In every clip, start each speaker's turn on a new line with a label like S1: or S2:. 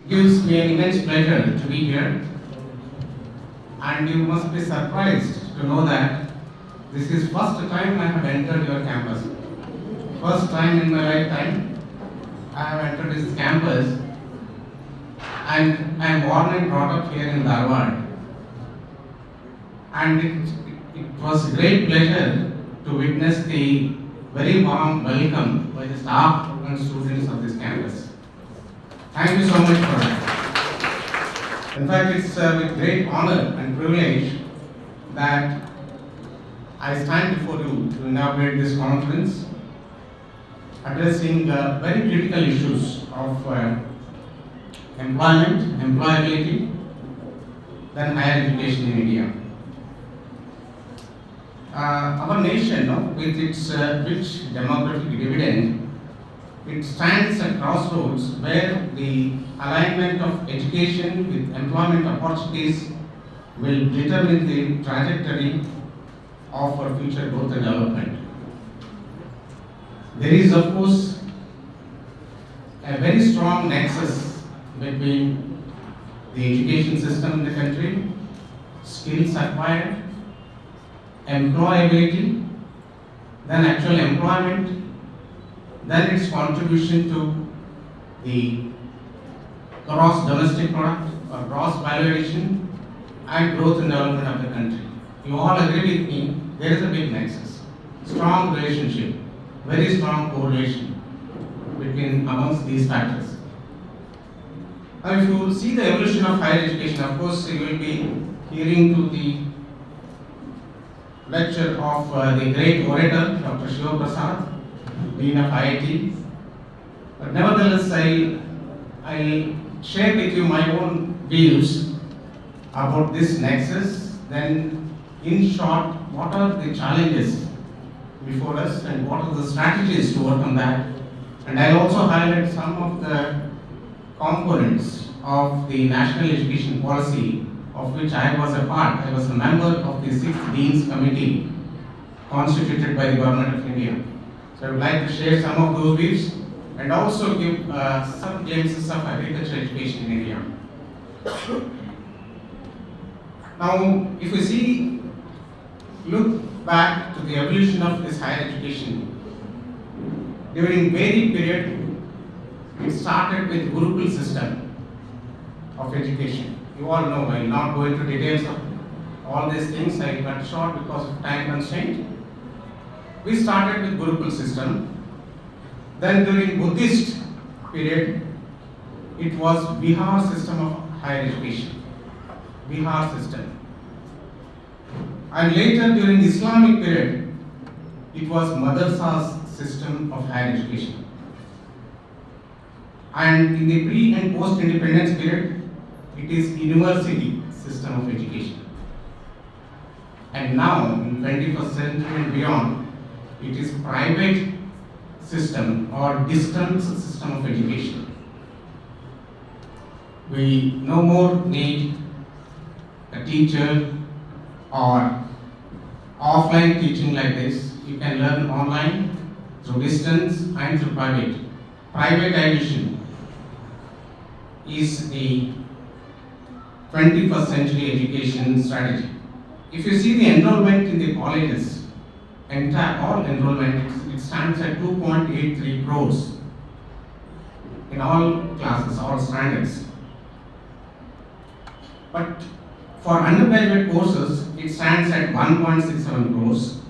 S1: Gives me an immense pleasure to be here, and you must be surprised to know that this is first time I have entered your campus. First time in my lifetime I have entered this campus, and I am born and brought up here in Dharwad. And it was a great pleasure to witness the very warm welcome by the staff and students of this campus. Thank you so much for that. In fact, it's with great honor and privilege that I stand before you to inaugurate this conference addressing very critical issues of employment, employability, then higher education in India. Our nation, with its rich demographic dividend, it stands at crossroads where the alignment of education with employment opportunities will determine the trajectory of our future growth and development. There is, of course, a very strong nexus between the education system in the country, skills acquired, employability, then actual employment, then its contribution to the gross domestic product or gross valuation and growth and development of the country. You all agree with me, there is a big nexus, strong relationship, very strong correlation between amongst these factors. Now, if you see the evolution of higher education, of course you will be hearing to the lecture of the great orator, Dr. Shiva Prasad, Dean of IIT. But nevertheless, I'll share with you my own views about this nexus. Then, in short, what are the challenges before us and what are the strategies to work on that? And I'll also highlight some of the components of the National Education Policy of which I was a part. I was a member of the 6th Dean's Committee constituted by the Government of India. So I would like to share some of those views and also give some glimpses of agriculture education in India. Now, if we look back to the evolution of this higher education, during varied period, it started with Gurukul system of education. You all know, I will not go into details of all these things, I will cut short because of time constraint. We started with Gurukul system. Then during Buddhist period, it was Bihar system of higher education. Bihar system. And later during Islamic period, it was Madrasa's system of higher education. And in the pre and post independence period, it is university system of education. And now in 21st century and beyond, it is private system or distance system of education. We no more need a teacher or offline teaching like this. You can learn online, through distance and through private. Privatization is the 21st century education strategy. If you see the enrollment in the colleges, all enrollment, it stands at 2.83 crores in all classes, all standards. But for undergraduate courses, it stands at 1.67 crores,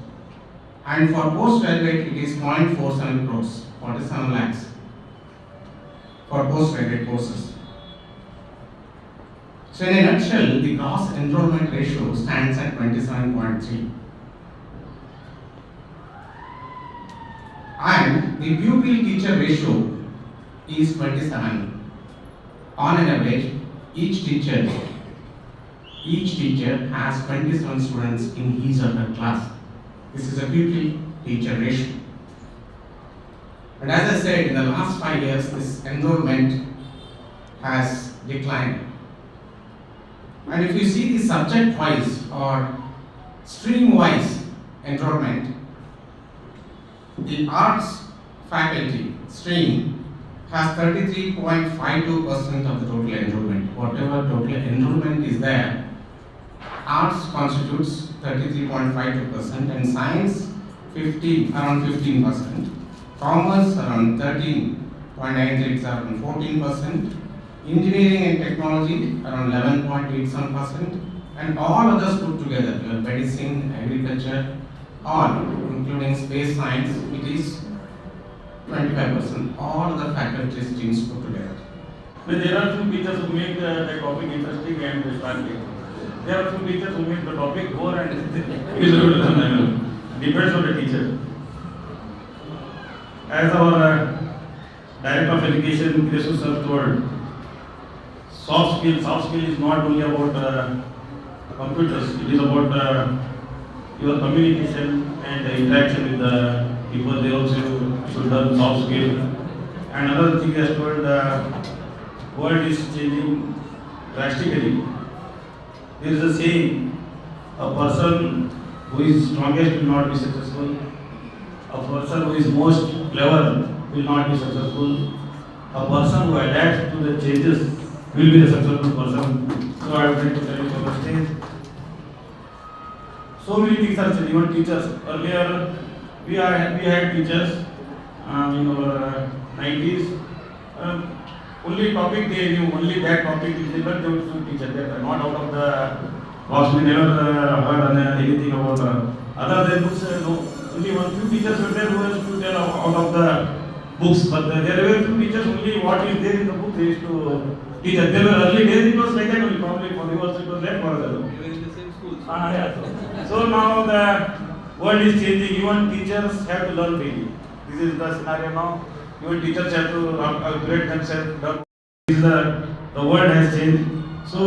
S1: and for postgraduate, it is 0.47 crores, 47 lakhs for postgraduate courses. So in a nutshell, the gross enrollment ratio stands at 27.3. And the pupil-teacher ratio is 27. On an average, each teacher has 27 students in his or her class. This is a pupil-teacher ratio. And as I said, in the last 5 years, this enrollment has declined. And if you see the subject-wise or stream-wise enrollment, the arts faculty stream has 33.52% of the total enrollment. Whatever total enrollment is there, arts constitutes 33.52% and science around 15%, commerce around 13.96, around 14%, engineering and technology around 11.87%, and all others put together, medicine, agriculture, all including space science, it is 25%. All other faculty streams put together.
S2: But there are few teachers who make the topic interesting and distracting. There are few teachers who make the topic bore and usable. Depends on the teacher. As our Director of Education, Jesus sir told, soft skill is not only about computers. It is about your communication and the interaction with the people. They also should learn soft skill. And another thing as told, the world is changing drastically. There is a saying, a person who is strongest will not be successful. A person who is most clever will not be successful. A person who adapts to the changes will be the successful person. So I would like to tell you on the stage. So many things are changing. Even teachers. Earlier, we had teachers in our 90s. Only topic they knew, only that topic they learned, they would teach. They were not out of the box. We never heard anything about other than books. No. Only one few teachers were there who used to tell out of the books. But there were few teachers only what is there in the book they used to teach. There were early days it was like that only. Probably for you also it was that for us.
S3: Even in the same schools.
S2: Yeah. So now the world is changing. Even teachers have to learn daily. This is the scenario now. Even teachers have to upgrade themselves. The world has changed. So,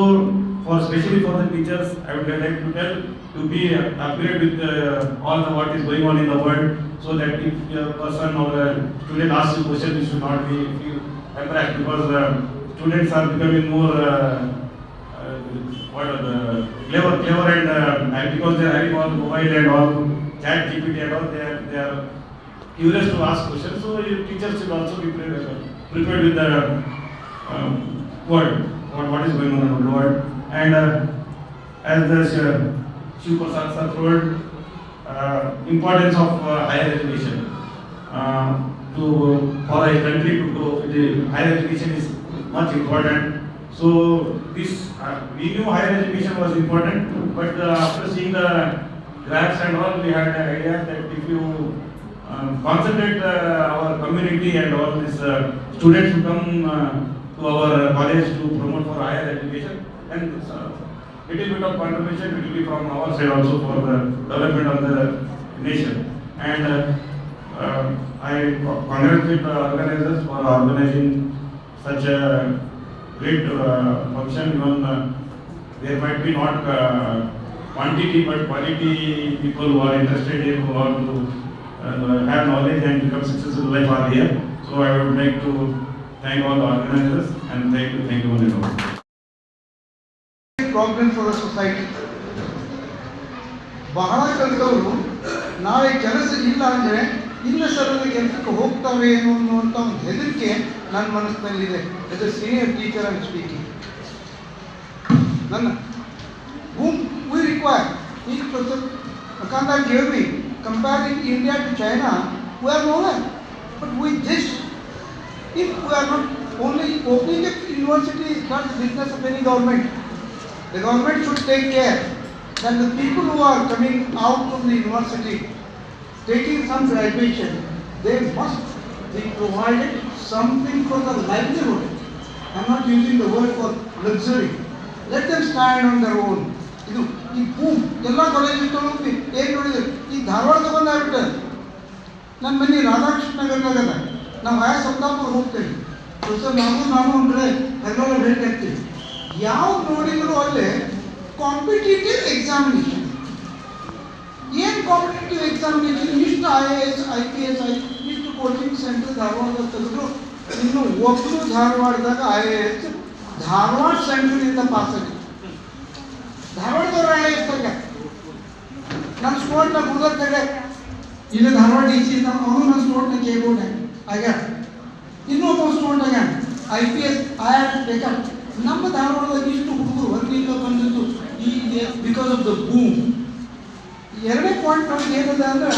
S2: especially for the teachers, I would like to tell to be upgraded with all the what is going on in the world, so that if a person or a student asks you a question, you should not be feel embarrassed, because students are becoming more clever and because they are having all mobile and all chat GPT and all, they are curious to ask questions. So teachers should also be prepared with the world, what is going on in the world. And as the Shiv Prasad sir told, importance of higher education for a country to grow, the higher education is much important. So this we knew higher education was important, but after seeing the graphs and all, we had an idea that if you concentrate our community and all these students who come to our college to promote for higher education, and little bit of contribution will be from our side also for the development of the nation. And I congratulate the organizers for organizing such a great function. Even there might be not quantity but quality people who are interested in, who want to have knowledge and become successful in life are here. So I would like to thank all the organizers and thank you one and all.
S4: Problem for the society. ಬಹಳ ಕಲಿತವರು ನಾಳೆ ಕೆಲಸ ಇಲ್ಲ ಅಂದರೆ ಇಲ್ಲ ಸರದ ಕೆಲಸಕ್ಕೆ ಹೋಗ್ತವೆ ಅನ್ನುವಂಥ ಒಂದು ಹೆದರಿಕೆ ನನ್ನ ಮನಸ್ಸಿನಲ್ಲಿದೆ. As a senior teacher and speaking. whom we require. Each person, Akanda gave me, comparing India to China, we are nowhere. But with this, if we are not only opening a university is not the business of any government. The government should take care that the people who are coming out from the university, taking some graduation, they must be provided something for the livelihood. I am not using the word for luxury. Let them stand on their own. ಇದು ಈ boom ಎಲ್ಲ college ತೊಗೊಂಡು ಏನು ನೋಡಿದ್ರು ಈ ಧಾರವಾಡದ ಬಂದಾಗ್ಬಿಟ್ಟೆ. ನನ್ನ ಮನೆ ರಾಧಾಕೃಷ್ಣ ನಗರದಾಗದ, ನಾವು ಆಯಾ ಸಪ್ತಾಪುರ ಹೋಗ್ತೇವೆ. ಪ್ರೊಫೆಸರ್ ನಾನು ಒಂದು ಕಡೆ ಎಲ್ಲರೂ ಭೇಟಿ ಆಗ್ತೀವಿ. ಯಾವ ನೋಡಿದ್ರು ಅಲ್ಲೇ ಕಾಂಪಿಟೇಟಿವ್ ಎಕ್ಸಾಮಿನೇಷನ್. ಏನು ಕಾಂಪಿಟೇಟಿವ್ ಎಕ್ಸಾಮಿನೇಷನ್? ಇಷ್ಟು IAS IPS ಇಷ್ಟು ಕೋಚಿಂಗ್ ಸೆಂಟರ್ ಧಾರವಾಡದಾಗ ತೆಗೆದ್ರು. ಇನ್ನು ಒಬ್ಬರು ಧಾರವಾಡದಾಗ IAS ಧಾರವಾಡ ಸೆಂಟ್ರಿಂದ ಪಾಸ್ ಆಗಿದೆ. ಧಾರವಾಡದವ್ರು ಎಷ್ಟಾಗ ನಮ್ಮ ಸ್ಟೂಡೆಂಟ್ನ ಗುರುದತ್ತಾಗ ಇಲ್ಲಿ ಧಾರವಾಡ ಡಿ ಸಿ ಅವನು ನನ್ನ ಸ್ಟೂಡೆಂಟ್ನ ಕೇಳ್ಬೋಣ ಆಗ್ಯಾರ. ಇನ್ನೊಬ್ಬ ಸ್ಟೂಡೆಂಟ್ ಆಗ್ಯಾನ IPS IAS ಬೇಕಾದ. ನಮ್ಮ ಧಾರವಾಡದಾಗ ಇಷ್ಟು ಹುಡುಗರು ಹೊರಗಿಂದ ಬಂದಿದ್ದು ಈ ಬಿಕಾಸ್ ಆಫ್ ದ ಬೂಮ್. ಎರಡನೇ ಪಾಯಿಂಟ್ ನಮ್ಗೆ ಏನದ ಅಂದ್ರೆ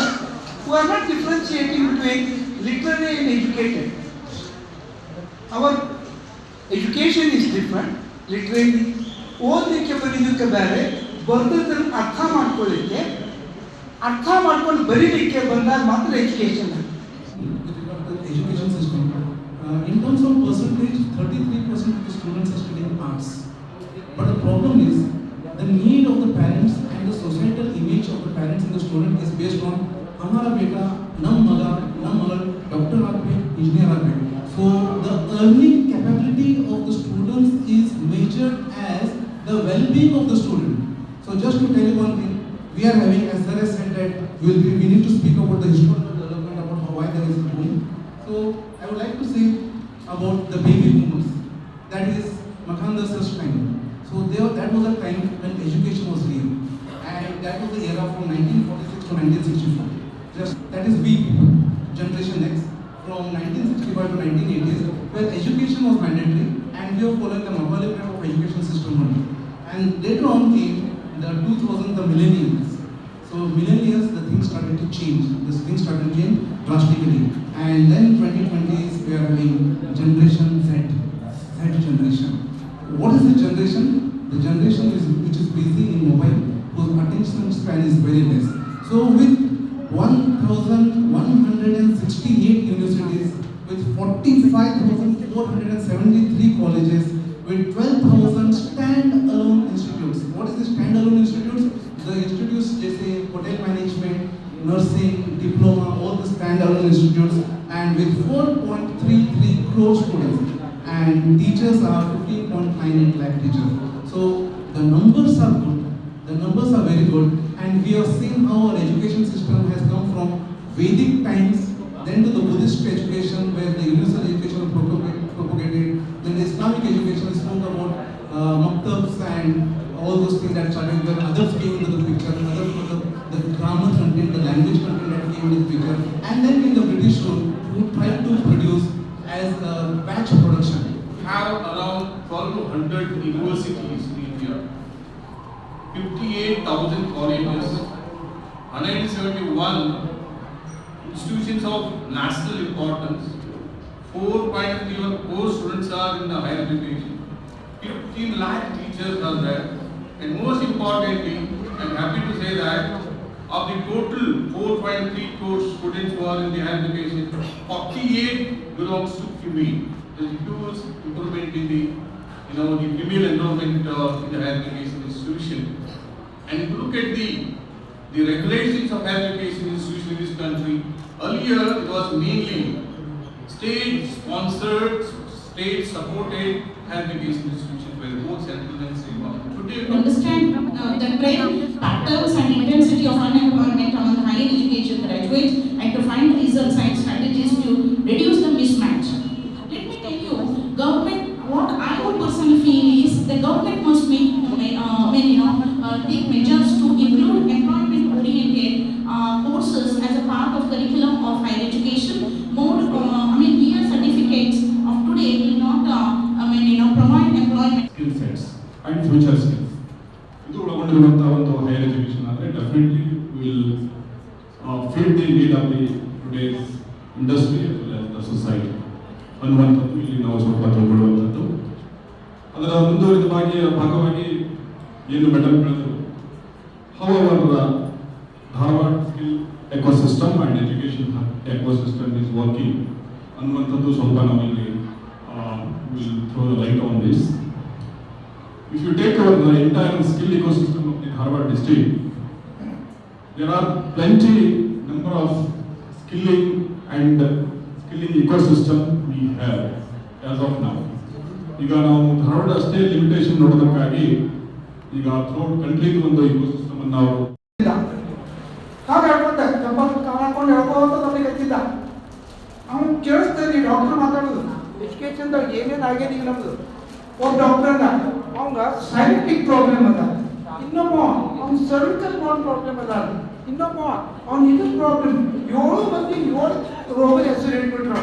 S4: we are not differentiating between literary and educated. Our education is different. Literary ಓದಲಿಕ್ಕೆ ಬರೀಲಿಕ್ಕೆ ಬೇರೆ, ಬರ್ದದ್ದನ್ನು ಅರ್ಥ ಮಾಡ್ಕೊಂಡು ಬರೀಲಿಕ್ಕೆ ಬಂದಾಗ ಮಾತ್ರ education.
S3: Education system. In terms of percentage, 33% of the students are studying arts. But the problem is the need of the parents and the societal image of the parents and the student is based on हमारा बेटा, नम मगर doctor आगे, engineer आगे. So the earning capability of the students is measured as the well-being of the student. So just to tell you one thing, we are having, as Sir has said, that we need to speak about the historical development about why there is a boom. So I would like to say about the baby boomers. That is Makhandar's time. So that was a time when education was real, and that was the era from 1946 to 1964. Just that is we people, Generation X, from 1965 to 1980s, where education was mandatory, and we were following the Macaulay of education system only. And later on came the 2000, the millennials. So millennials, the things started to change. This thing started to change drastically. And then 2020s, we are having Generation Z generation. What is the generation? The generation which is busy in mobile, whose attention span is very less. So with 1,168 universities, with 45,473 colleges, with 12,000 stand-alone institutes. What is the stand-alone institutes? The institutes, जैसे hotel management, nursing, diploma, all the stand-alone institutes, and with 4.33 crore students, and teachers are 15.98 lakh teachers. So the numbers are good. The numbers are very good, and we have seen how our education system has come from Vedic times, then to the Buddhist education where the universal education was propagated, then the Islamic education is spoke about maktabs and all those things that started where others came into the picture, the grammar content, the language content that came into the picture, and then in the British rule who tried to produce as a batch production.
S5: Have around 1,200 universities in India, 58,000 colleges, 171 institutions of national importance, 4.34 students are in the higher education, 15 lakh teachers are there, and most importantly, I am happy to say that of the total 4.3 crore students who are in the higher education, 48 belongs to female. There is a huge improvement in the female enrollment in the higher education institution. And if you look at the regulations of higher education institution in this country, earlier it was mainly state-sponsored, state-supported higher education institutions where both central and state were. Today,
S6: to understand the trend, patterns and intensity of unemployment among higher education graduates and to find results and strategies to reduce the mismatch. Let me tell you, government, what I would personally feel is the government must take measures to include employment-oriented courses as a part of curriculum of higher education. More, year certificates of today will not, provide employment
S7: skill sets and future skills. ಇದು ಒಳಗೊಂಡಿರುವಂತಹ ಒಂದು higher education ಆದರೆ definitely will fit the need of the today's industry as well as the society ಅನ್ನುವಂಥದ್ದು ಇಲ್ಲಿ ನಾವು ಸ್ವಲ್ಪ ತಿಳ್ಕೊಳ್ಳುವಂಥದ್ದು. ಅದರ ಮುಂದುವರಿದ ಭಾಗವಾಗಿ ಏನು ಮೇಡಮ್ ಹೇಳಿದ್ರು, how our Dharwad skill ecosystem and education ecosystem is working ಅನ್ನುವಂಥದ್ದು ಸ್ವಲ್ಪ ನಾವಿಲ್ಲಿ will throw the light on this. If you take our entire skill ecosystem of the Dharwad district, there are plenty number of skilling ecosystem we have as of now. ಈಗ ನಾವು ಧಾರವಾಡ ಅಷ್ಟೇ limitation ನೋಡೋದಕ್ಕಾಗಿ ಈಗ throughout country ಒಂದು ecosystem ಅನ್ನು ನಾವು
S4: ಹೇಳ್ಕೊಂಡು ನಮಗೆ ಹಚ್ಚಿದ್ದ ಅವ್ನು ಕೇಳಿಸ್ತಾನೆ ಡಾಕ್ಟರ್ ಮಾತಾಡೋದು ಎಜುಕೇಶನ್ದಾಗ ಏನೇನು ಆಗ್ಯದ ಈಗ ನಮ್ದು ಒಬ್ಬ ಡಾಕ್ಟರ್ ಅದ ಅವಂಗ ಸೈಂಟಿಫಿಕ್ ಪ್ರಾಬ್ಲಮ್ ಅದ ಇನ್ನೊಬ್ಬ ಅವ್ನ ಸರ್ವಿಕಲ್ ಬೋನ್ ಪ್ರಾಬ್ಲಮ್ ಅದ, ಇನ್ನೊಬ್ಬ ಅವ್ನ ಇದು ಪ್ರಾಬ್ಲಮ್. 7 ಮಂದಿ 7 ರೋಗದ ಹೆಸರು ಹೇಳ್ಬಿಟ್ರು.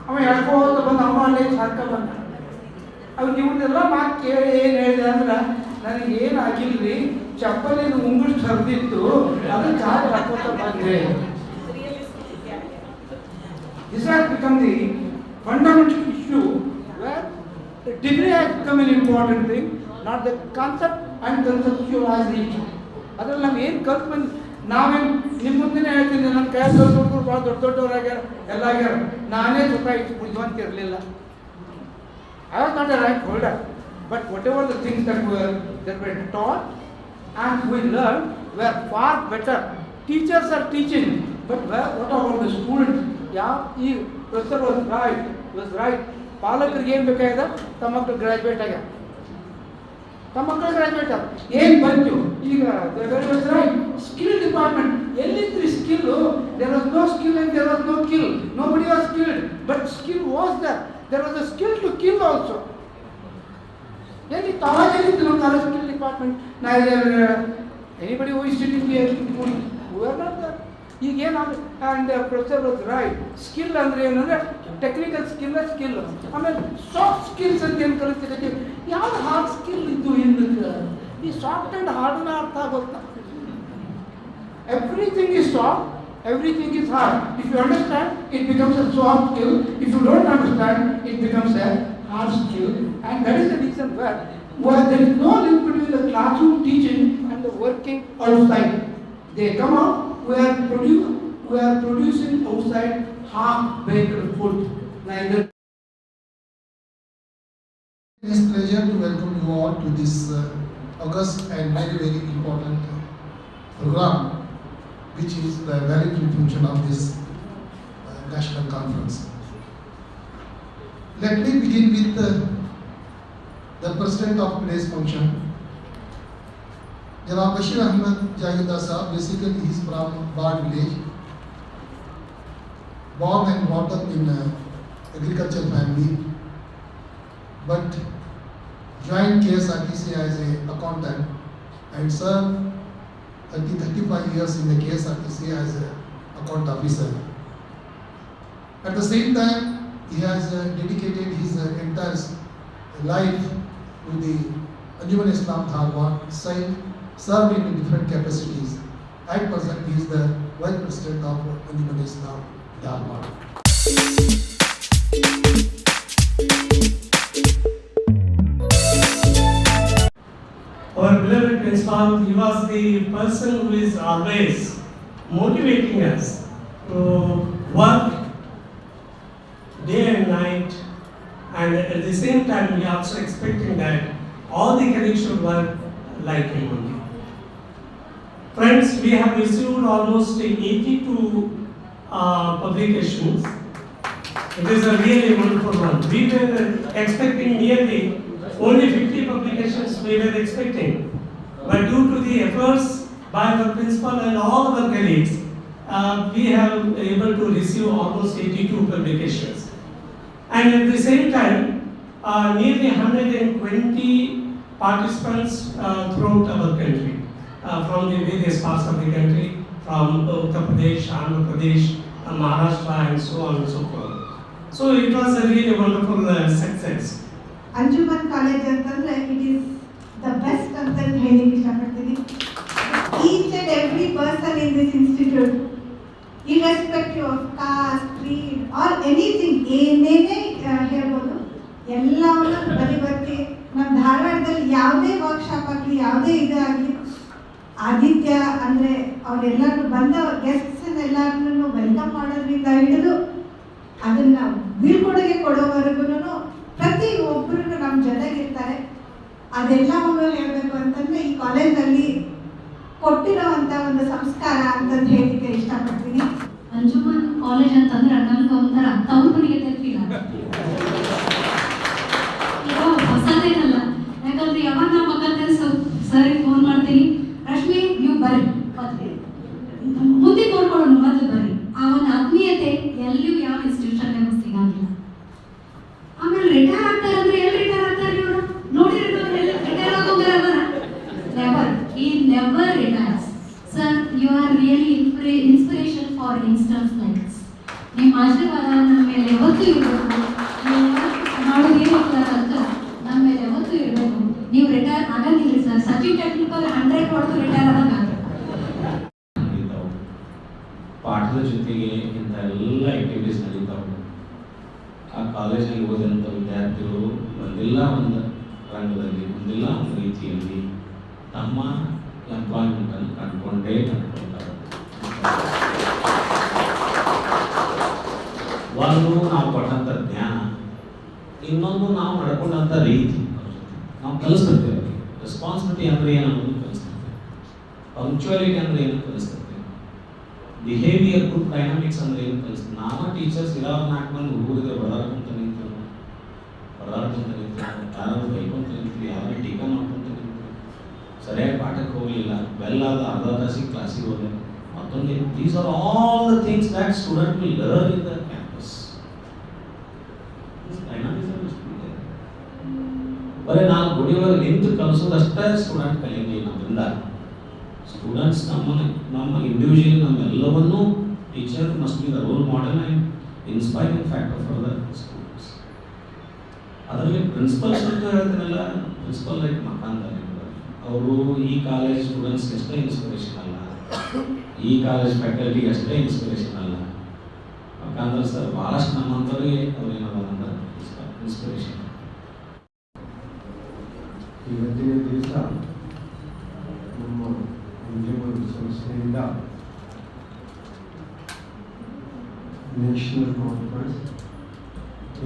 S4: ಅವ ಹೇಳ್ಕೋತ ಬಂದು ಅವ ಅಲ್ಲೇ ಸಾಕ ಬಂದ. ಅವ್ರು ಇವನ್ನೆಲ್ಲ ಮಾತು ಕೇಳಿ ಏನು ಹೇಳಿದೆ ಅಂದ್ರೆ, ನನಗೇನು ಆಗಿಲ್ರಿ, ಚಪ್ಪಲಿನ ಉಂಗುರು ಹರಿದಿತ್ತು, ಅದಕ್ಕೆ ಚಾರ್ಜ್ ಹಾಕೋತ ಬಂದೆ. This has become the fundamental issue where the degree has become an important thing, not the concept and conceptualization. ಅದ್ರಲ್ಲಿ ನಾವು ಏನು ಕಲ್ತು ಬಂದು ನಾವೇನು ನಿಮ್ಮ ಮುಂದೆ ಹೇಳ್ತೀನಿ, ನನ್ನ ಕೈ ಹುಡುಗರು ಭಾಳ ದೊಡ್ಡವರಾಗ್ಯಾರ, ಎಲ್ಲ ಆಗ್ಯಾರ, ನಾನೇ ಸ್ವತಃ ಇಷ್ಟು ಬುದ್ಧಿವಂತ ಇರಲಿಲ್ಲ. I was not a rank holder, but whatever the things that were taught and we learned were far better. Teachers are teaching, but what about the students? Yeah, he professor was right. ಪಾಲಕರಿಗೆ ಏನು ಬೇಕಾಗಿದೆ, ತಮ್ಮ ಮಕ್ಕಳು graduate ಆಗ್ಯಾರ, ತಮ್ಮ ಮಕ್ಕಳು graduate ಆಗ ಏನು ಬಂತು ಈಗ ಸ್ಕಿಲ್ ಡಿಪಾರ್ಟ್ಮೆಂಟ್ ಎಲ್ಲಿದ್ರಿ skill? There was no skill and there was no kill. Nobody was skilled, but skill was there was a skill to kill also. Then it always no college skill department. Neither anybody who is sitting here, who are not there. And the professor was right. Skill andre ಏನಂದ್ರೆ technical skill skill, ಆಮೇಲೆ soft skills ಅಂತ ಏನು ಕಲಿತೀವಿ. ಯಾವ hard skill ಇದ್ದು ಹಿಂದಕ್ಕೆ ಈ soft and ಹಾರ್ಡ್ನ ಅರ್ಥ ಆಗೋಲ್ಲ. Everything is soft, everything is hard. If you understand, it becomes a soft skill. If you don't understand, it becomes a hard skill. And that is the reason where there is no link between the classroom teaching and the working outside. They come out, we are producing outside half-baked food. Neither.
S8: It is a pleasure to welcome you all to this august and very, very important program, which is the valedictory function of this national conference. Let me begin with the president of today's function, Janab Bashir Ahmed Jagida Sahab. Basically, he is from Bard village, born and brought up in agriculture family, but joined KSRTC as an accountant and served 35 years in the KSRTC as an account officer. At the same time, he has dedicated his entire life to the Anjuman Dharwad, served in different capacities. At present, he is the Vice President of Anjuman Dharwad.
S9: Our beloved principal, he was the person who is always motivating us to work day and night, and at the same time we are also expecting that all the colleagues should work like him only. Friends, we have received almost 82 publications. It is a really wonderful one. We were expecting nearly only 50 publications we were expecting, but due to the efforts by our principal and all our colleagues, we have able to receive almost 82 publications. And at the same time, nearly 120 participants throughout our country, from the various parts of the country, from Uttar Pradesh, Andhra Pradesh, Maharashtra, and so on and so forth. So it was a really wonderful success.
S10: Anjuman college ಅಂತಂದ್ರೆ it is the best ಅಂತ ಹೇಳಿಕ್ಕೆ ಇಷ್ಟಪಡ್ತೀನಿ. Each and every person in this institute, irrespective of caste, creed or anything, ಏನೇನೇ ಹೇಳ್ಬೋದು, ಎಲ್ಲವನ್ನು ಬರೀ ನಮ್ಮ ಧಾರವಾಡದಲ್ಲಿ ಯಾವುದೇ ವರ್ಕ್ಶಾಪ್ ಆಗಲಿ, ಯಾವುದೇ ಇದಾಗಲಿ, ಆದಿತ್ಯ ಅಂದರೆ ಅವರೆಲ್ಲರೂ ಬಂದ ಗೆಸ್ಟ್ಸನ್ನೆಲ್ಲರನ್ನು ವೆಲ್ಕಮ್ ಮಾಡೋದ್ರಿಂದ ಹಿಡಿದು ಅದನ್ನು ಬೀಳ್ಕೊಡುಗೆ ಕೊಡೋವರೆಗೂ ಪ್ರತಿ ಒಬ್ಬರು ನಮ್ಮ ಜೊತೆಗಿರ್ತಾರೆ. ಅದೆಲ್ಲವನ್ನು ಹೇಳಬೇಕು ಅಂತಂದರೆ ಈ ಕಾಲೇಜಲ್ಲಿ ಕೊಟ್ಟಿರೋವಂಥ ಒಂದು ಸಂಸ್ಕಾರ ಅಂತಂದು ಹೇಳಿಕ್ಕೆ ಇಷ್ಟಪಡ್ತೀನಿ.
S11: ಅಂಜುಮನ್ ಕಾಲೇಜ್ ಅಂತಂದ್ರೆ ನನಗೆ ಒಂಥರ ತವ್ರ ಮನೆಗೆ ಫೀಲ್ ಆಗುತ್ತೆ. ಹೊಸದೇನಲ್ಲ, ಯಾಕಂದ್ರೆ ಯಾವಾಗ ನಾವು ಮಕ್ಕಳ ಸರಿಗೆ ಫೋನ್ ಮಾಡ್ತೀನಿ, ರಶ್ಮಿ ನೀವು ಬರ್ರಿ, ಮುಂದೆ ನೋಡ್ಕೊಳ್ಳೋಣ, ಮೊದಲು ಬರ್ರಿ. ಆ ಒಂದು ಆತ್ಮೀಯತೆ ಎಲ್ಲಿಯೂ ಯಾವ ಇನ್ಸ್ಟಿಟ್ಯೂಷನ್ ಸಿಗಂಗಿಲ್ಲ. ಆಮೇಲೆ ರಿಟೈರ್ ಆಗ್ತಾರೆ ಅಂದ್ರೆ ಎಲ್ಲಿ ರಿಟೈರ್ ಆಗ್ತಾರೆ ಇವರು ನೋಡಿರ್ತಾರೆ, ರಿಟೈರ್ ಆಗೋಂಗಾರ never. For instance like this. ನಿಮ್ಮ ಆಶೀರ್ವಾದ ನಮ್ಮ ಮೇಲೆ ಯಾವತ್ತೂ ಇರಬೇಕು. ನೀವು ಮಾಡೋದು ಏನಿಲ್ಲ ಅಂತ ನಮ್ಮ ಮೇಲೆ ಯಾವತ್ತೂ ಇರಬೇಕು. ನೀವು ರಿಟೈರ್ ಆಗಂಗಿಲ್ಲ ಸರ್. ಸಚಿನ್ ಟೆಂಡೂಲ್ಕರ್ 100 ಹೊಡೆದು ರಿಟೈರ್ ಆದಾಗ
S12: ಪಾಠದ ಜೊತೆಗೆ ಇಂಥ ಎಲ್ಲ ಆಕ್ಟಿವಿಟೀಸ್ ನಡೀತಾವೆ. ಆ ಕಾಲೇಜಲ್ಲಿ ಓದಿದಂಥ ವಿದ್ಯಾರ್ಥಿಗಳು ಒಂದಿಲ್ಲ ಒಂದು ರಂಗದಲ್ಲಿ ಒಂದಿಲ್ಲ ಒಂದು ರೀತಿಯಲ್ಲಿ ತಮ್ಮ ಎಂಪ್ಲಾಯ್ಮೆಂಟನ್ನು ಕಂಡುಕೊಂಡೇ ಕಂಡುಕೊಳ್ತಾರೆ. ಒಂದು ನಾವು ಕೊಟ್ಟಂಥ ಜ್ಞಾನ, ಇನ್ನೊಂದು ನಾವು ನಡ್ಕೊಂಡಂಥ ರೀತಿ ನಾವು ಕಲಿಸ್ತಿರ್ತೇವೆ. ರೆಸ್ಪಾನ್ಸಿಬಿಲಿಟಿ ಅಂದರೆ ಏನು ಅನ್ನೋದು ಕಲಿಸ್ತಿರ್ತೇವೆ. ಪಂಕ್ಚುಯಾಲಿಟಿ ಅಂದರೆ ಏನು ಕಲಿಸ್ತಿರ್ತೇವೆ. ಬಿಹೇವಿಯರ್ ಗ್ರೂಪ್ ಡೈನಾಮಿಕ್ಸ್ ಅಂದರೆ ಏನು ಕಲಿಸ್ತೀವಿ. ನಾವು ಟೀಚರ್ಸ್ ಇರೋರು 4 ಮಂದಿ ಹುಡುಗರಿಗೆ ಬಡಾಡ್ಕೊಂತ ನಿಂತೀವಿ, ಯಾರು ಬೈಕೊಂತ ನಿಂತೀವಿ, ಯಾರು ಟೀಕಾ ಮಾಡ್ಕೊಂತ ನಿಂತೀವಿ, ಸರಿಯಾಗಿ ಪಾಠಕ್ಕೆ ಹೋಗಲಿಲ್ಲ, ಬೆಲ್ಲಾದ ಅರ್ಧ ತಾಸಿಗೆ ಕ್ಲಾಸಿಗೆ ಹೋದೆ ಮತ್ತೊಂದು. These are all the things that student will learn in the campus. ಬರೀ ನಾವು ಗುಡಿ ಒಳಗೆ ನಿಂತು ಕಲಿಸೋದಷ್ಟೇ ಸ್ಟೂಡೆಂಟ್ ಕಲಿಯಂಗಿಲ್ಲ. ನಮ್ಮಿಂದ ಸ್ಟೂಡೆಂಟ್ಸ್ ನಮ್ಮ ಇಂಡಿವಿಜುವಲಿ ನಮ್ಮೆಲ್ಲವನ್ನೂ teacher must be the role model and inspiring factor for the students. ಅದರಲ್ಲಿ ಪ್ರಿನ್ಸಿಪಲ್ಸ್ ಅಂತ ಹೇಳ್ತೀನಲ್ಲ, ಪ್ರಿನ್ಸಿಪಲ್ ಲೈಕ್ ಮಕಾಂದಾರಿ ಅವರು ಈ ಕಾಲೇಜ್ ಸ್ಟೂಡೆಂಟ್ಸ್ಗೆ ಅಷ್ಟೇ ಇನ್ಸ್ಪಿರೇಷನ್ ಅಲ್ಲ, ಈ ಕಾಲೇಜ್ ಫ್ಯಾಕಲ್ಟಿಗೆ ಅಷ್ಟೇ ಇನ್ಸ್ಪಿರೇಷನ್ ಅಲ್ಲ. ಮಕಾಂದಾರ್ ಸರ್ ಭಾಳಷ್ಟು ನಮ್ಮಂಥವ್ರಿಗೆ ಅವ್ರೇನದ ಇನ್ಸ್ಪಿರೇಷನ್.
S13: ಇವತ್ತಿನ ದಿವಸ ನಮ್ಮ ಅಂಜುಮನ್ ಸಂಸ್ಥೆಯಿಂದ national conference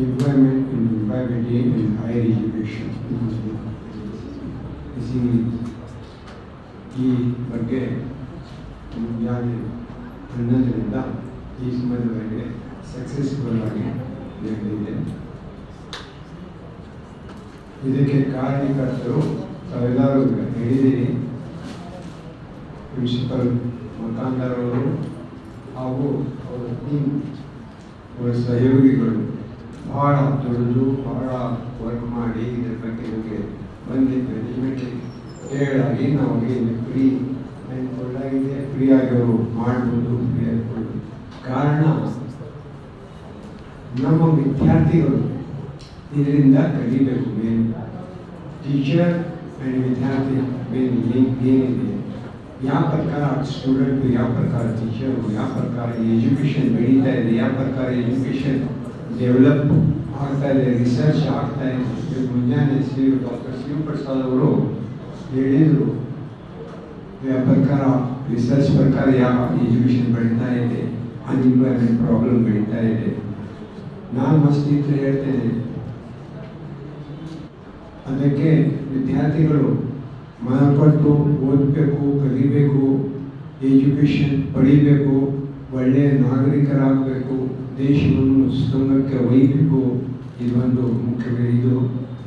S13: employment in employability in higher education ಈ ಬಗ್ಗೆ ಮುಂಜಾನೆ 11ರಿಂದ ಈ ಸಮಯದವರೆಗೆ ಸಕ್ಸಸ್ಫುಲ್ ಆಗಿ ನಡೆದಿದೆ. ಇದಕ್ಕೆ ಕಾರಣಕರ್ತರು ತಾವೆಲ್ಲರೂ ಹೇಳಿದಿರಿ. ಪ್ರಿನ್ಸಿಪಲ್ ಮಕಾಂದಾರ್ ಅವರು ಹಾಗೂ ಅವರ ಟೀಮ್, ಅವರ ಸಹಯೋಗಿಗಳು ಭಾಳ ದುಡಿದು ಭಾಳ ವರ್ಕ್ ಮಾಡಿ ಇದ್ರ ಬಗ್ಗೆ ನಮಗೆ ಬಂದು ಮ್ಯಾನೇಜ್ಮೆಂಟ್ ಹೇಳಾಗಿ ನಮಗೆ ಫ್ರೀ ಒಳ್ಳೆಗಿದೆ, ಫ್ರೀಯಾಗಿ ಅವರು ಮಾಡ್ಬೋದು, ಫ್ರೀ ಆಗ್ಬೋದು. ಕಾರಣ ನಮ್ಮ ವಿದ್ಯಾರ್ಥಿಗಳು ಇದರಿಂದ ಕಲಿಬೇಕು. ಮೇನ್ ಟೀಚರ್ ಆ್ಯಂಡ್ ವಿದ್ಯಾರ್ಥಿ ಮೇನ್ ಲಿಂಕ್ ಏನಿದೆ, ಯಾವ ಪ್ರಕಾರ ಸ್ಟೂಡೆಂಟು, ಯಾವ ಪ್ರಕಾರ ಟೀಚರು, ಯಾವ ಪ್ರಕಾರ ಎಜುಕೇಷನ್ ಬೆಳೀತಾ ಇದೆ, ಯಾವ ಪ್ರಕಾರ ಎಜುಕೇಷನ್ ಡೆವಲಪ್ ಆಗ್ತಾ ಇದೆ, ರಿಸರ್ಚ್ ಆಗ್ತಾ ಇದೆ. ಮುಂಜಾನೆ ಡಾಕ್ಟರ್ ಶಿವಪ್ರಸಾದ್ ಅವರು ಹೇಳಿದರು, ಯಾವ ಪ್ರಕಾರ ರಿಸರ್ಚ್ ಪ್ರಕಾರ ಯಾವ ಎಜುಕೇಷನ್ ಬೆಳೀತಾ ಇದೆ, ಅನ್ಎಂಪ್ಲಾಯ್ಮೆಂಟ್ ಪ್ರಾಬ್ಲಮ್ ಬೆಳೀತಾ ಇದೆ. ನಾನು ಮಸ್ತ್ ಹೇಳ್ತೇನೆ, ಅದಕ್ಕೆ ವಿದ್ಯಾರ್ಥಿಗಳು ಮನಪಟ್ಟು ಓದಬೇಕು, ಕಲಿಬೇಕು, ಎಜುಕೇಷನ್ ಪಡಿಬೇಕು, ಒಳ್ಳೆಯ ನಾಗರಿಕರಾಗಬೇಕು, ದೇಶವನ್ನು ಸಂಘಕ್ಕೆ ಒಯ್ಯಬೇಕು. ಇದೊಂದು ಮುಖ್ಯವಾಗಿ ಇದು.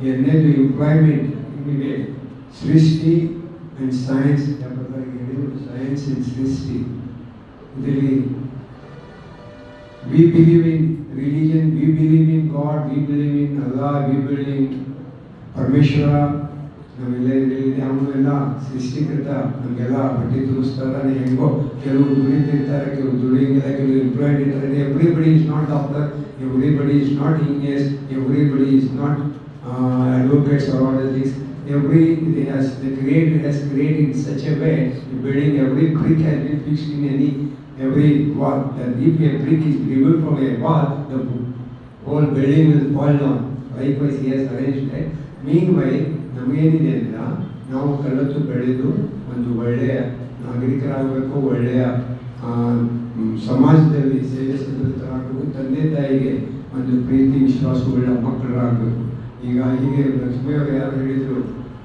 S13: ಎರಡನೇದು ಎಂಪ್ಲಾಯ್ಮೆಂಟ್. ನಿಮಗೆ ಸೃಷ್ಟಿ ಆ್ಯಂಡ್ ಸೈನ್ಸ್ ಹೇಳಿದ್ರು, ಸೈನ್ಸ್ ಆ್ಯಂಡ್ ಸೃಷ್ಟಿ. ಇದರಲ್ಲಿ we believe in religion, we believe in God, we believe in Allah, we believe in Parameshwara. ನಾವೆಲ್ಲ ಇದರಲ್ಲಿ ಅವನ್ನೆಲ್ಲ ಸೃಷ್ಟಿಕೃತ ನಮಗೆಲ್ಲ ಬಟ್ಟೆ ತುಳಿಸ್ತಾರೆ. ಹೆಂಗೋ ಕೆಲವು ದುಡಿತಿರ್ತಾರೆ, ಕೆಲವು ದುಡಿಯಂಗಿಲ್ಲ, ಕೆಲವು ಎಂಪ್ಲಾಯ್ಡ್ ಇರ್ತಾರೆ. Everybody is not doctor, everybody is not engineers, everybody is not advocates or all the things. The Creator has created in such a way, the building, every brick has been fixed in every wall. That if a brick is removed from a wall, the whole building will fall down. Likewise, he has arranged that. Meanwhile, ನಮಗೇನಿದೆ ಅಂತ ನಾವು ಕಲಿತು ಬೆಳೆದು ಒಂದು ಒಳ್ಳೆಯ ನಾಗರಿಕರಾಗಬೇಕು, ಒಳ್ಳೆಯ ಸಮಾಜದಲ್ಲಿ ಸೇವೆ ಸಲ್ಲಿತರಾಗಬೇಕು, ತಂದೆ ತಾಯಿಗೆ ಒಂದು ಪ್ರೀತಿ ವಿಶ್ವಾಸವುಳ್ಳ ಮಕ್ಕಳಾಗಬೇಕು. ಈಗ ಹೀಗೆ ಲಕ್ಷ್ಮಿಯವರು ಯಾರು ಹೇಳಿದರು,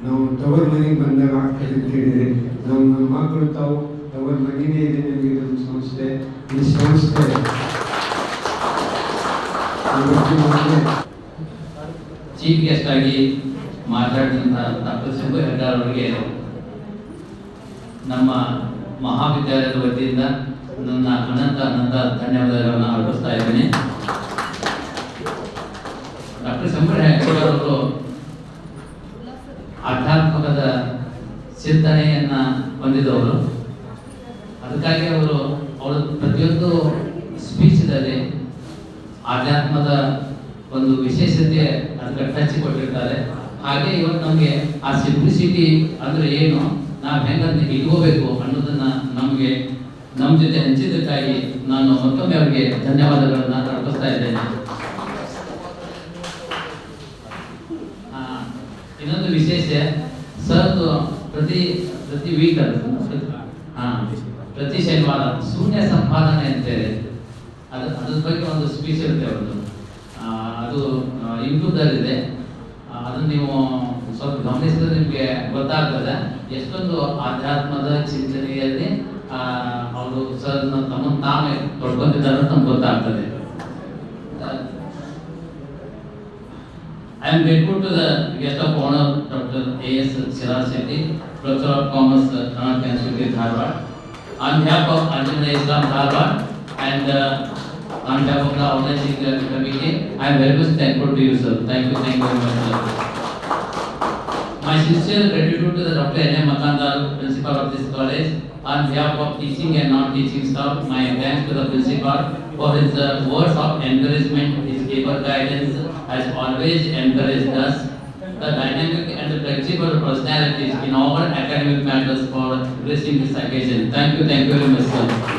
S13: ನಾವು ತವರು ಮನೆಗೆ ಬಂದಾಗ ಆಗ್ತದೆ ಅಂತ ಹೇಳಿದರೆ, ನಮ್ಮ ಮಕ್ಕಳು ತಾವು ತವರು ಮನೆಯೇ ಇದೆ. ನಮಗೆ ಇದೊಂದು ಸಂಸ್ಥೆ, ಈ ಸಂಸ್ಥೆ
S14: ಚೀಫ್ ಗೆಸ್ಟ್ ಆಗಿ ಮಾತಾಡಿದಂಥ ಡಾಕ್ಟರ್ ಸಂಗು ಹೆಗ್ಗಾರ್ ಅವರಿಗೆ ನಮ್ಮ ಮಹಾವಿದ್ಯಾಲಯದ ವತಿಯಿಂದ ನನ್ನ ಅನಂತ ಧನ್ಯವಾದಗಳನ್ನು ಅರ್ಪಿಸ್ತಾ ಇದ್ದೀನಿ. ಡಾಕ್ಟರ್ ಸಂಗು ಹೆಗ್ಗಾರ್ ಅವರು ಆಧ್ಯಾತ್ಮಿಕದ ಚಿಂತನೆಯನ್ನು ಹೊಂದಿದವರು. ಅದಕ್ಕಾಗಿ ಅವರ ಪ್ರತಿಯೊಂದು ಆಧ್ಯಾತ್ಮದ ಒಂದು ವಿಶೇಷತೆ ಅದಕ್ಕೆ ಟಚ್ ಕೊಟ್ಟಿರ್ತಾರೆ. ಹಾಗೆ ಇವತ್ತು ನಮಗೆ ಆ ಸಿಂಪ್ಲಿಸಿಟಿ ಅಂದ್ರೆ ಏನು, ನಾವು ಹೆಂಗಂತ ಇಟ್ಕೋಬೇಕು ಅನ್ನೋದನ್ನ ನಮಗೆ ನಮ್ಮ ಜೊತೆ ಹಂಚಿದ್ದಕ್ಕಾಗಿ ನಾನು ಮತ್ತೊಮ್ಮೆ ಅವರಿಗೆ ಧನ್ಯವಾದಗಳನ್ನ ಅರ್ಪಿಸ್ತಾ ಇದ್ದೇನೆ. ಇನ್ನೊಂದು ವಿಶೇಷ ಸರ್ ಪ್ರತಿ ವೀಕ್ ಪ್ರತಿ ಶನಿವಾರ ಶೂನ್ಯ ಸಂಪಾದನೆ ಅಂತೇಳಿ ಅದ್ರ ಬಗ್ಗೆ ಒಂದು ಸ್ಪೀಚ್ ಇರುತ್ತೆ ಅವ್ರದ್ದು. ಅದು ಯೂಟ್ಯೂಬ್ದಲ್ಲಿದೆ. ಅದನ್ನು ನೀವು ಸ್ವಲ್ಪ ಗಮನಿಸಿದ್ರೆ ನಿಮಗೆ ಗೊತ್ತಾಗ್ತದೆ ಎಷ್ಟೊಂದು ಆಧ್ಯಾತ್ಮದ ಚಿಂತನೆಯಲ್ಲಿ ಅವರು ಸರ್ ತಮ್ಮನ್ನು ತಾವೇ ತೊಡ್ಕೊಂಡಿದ್ದಾರೆ ಅಂತ ನಮ್ಗೆ ಗೊತ್ತಾಗ್ತದೆ. I am grateful to the guest of honor, Dr. A.S. Siraj Shetty, Professor of Commerce, Sangram News Dharwad. On behalf of Anjuman Dharwad and on behalf of the organizing committee, I am very much thankful to you, sir. Thank you very much, sir. My sincere gratitude to the Dr. N.M. Makandar, principal of this college. On behalf of teaching and non-teaching staff, my thanks to the principal for his words of encouragement. His able guidance has always encouraged us. The dynamic and the flexible personalities in our academic matters for gracing this occasion. Thank you very much, sir.